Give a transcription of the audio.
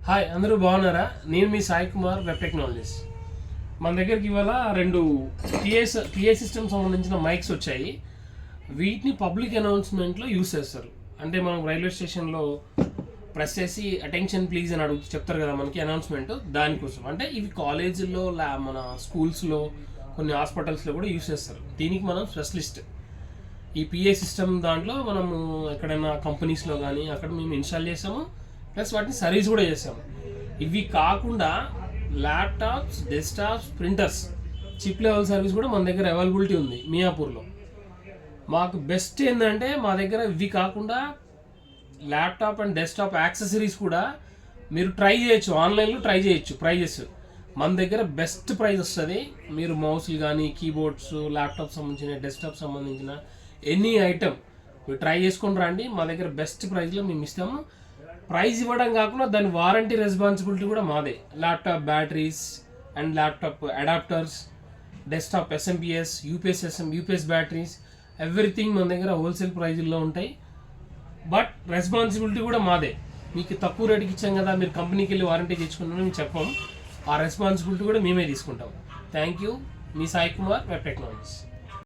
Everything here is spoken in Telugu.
హాయ్, అందరూ బాగున్నారా? నేను మీ సాయి కుమార్, వెబ్ టెక్నాలజీస్. మన దగ్గరికి ఇవాళ రెండు టీఏ సిస్టమ్ సంబంధించిన మైక్స్ వచ్చాయి. వీటిని పబ్లిక్ అనౌన్స్మెంట్లో యూస్ చేస్తారు. అంటే మనం రైల్వే స్టేషన్లో ప్రెస్ చేసి అటెన్షన్ ప్లీజ్ అని అడుగుతూ చెప్తారు కదా మనకి అనౌన్స్మెంట్. దానికోసం అంటే ఇవి కాలేజీల్లో మన స్కూల్స్లో కొన్ని హాస్పిటల్స్లో కూడా యూస్ చేస్తారు. దీనికి మనం స్పెషలిస్ట్. ఈ పిఏ సిస్టమ్ దాంట్లో మనము ఎక్కడైనా కంపెనీస్లో కానీ అక్కడ మేము ఇన్స్టాల్ చేసాము, ప్లస్ వాటిని సర్వీస్ కూడా చేసాము. ఇవి కాకుండా laptops, desktops, printers chip level service కూడా మన దగ్గర అవైలబిలిటీ ఉంది మియాపూర్లో. మాకు బెస్ట్ ఏంటంటే మా దగ్గర ఇవి కాకుండా ల్యాప్టాప్ అండ్ డెస్క్టాప్ యాక్సెసరీస్ కూడా మీరు ట్రై చేయొచ్చు, ఆన్లైన్లో ట్రై చేయొచ్చు. ప్రైజెస్ మన దగ్గర బెస్ట్ ప్రైస్ వస్తుంది. మీరు మౌస్లు కానీ, కీబోర్డ్స్, ల్యాప్టాప్ సంబంధించిన, డెస్క్టాప్ సంబంధించిన ఎనీ ఐటమ్ మీరు ట్రై చేసుకొని రండి. మా దగ్గర బెస్ట్ ప్రైస్లో మేము ఇస్తాము. ప్రైజ్ ఇవ్వడం కాకుండా దాని వారంటీ రెస్పాన్సిబిలిటీ కూడా మాదే. Laptop batteries and laptop adapters, desktop SMPS, UPS batteries, everything మన దగ్గర హోల్సేల్ ప్రైజుల్లో ఉంటాయి. బట్ రెస్పాన్సిబిలిటీ కూడా మాదే. మీకు తక్కువ రేటుకి ఇచ్చాం కదా, మీరు కంపెనీకి వెళ్ళి వారంటీ తెచ్చుకున్నారని మేము చెప్పాము. ఆ రెస్పాన్సిబిలిటీ కూడా మేమే తీసుకుంటాం. Thank you. Me Sai Kumar, web technologies.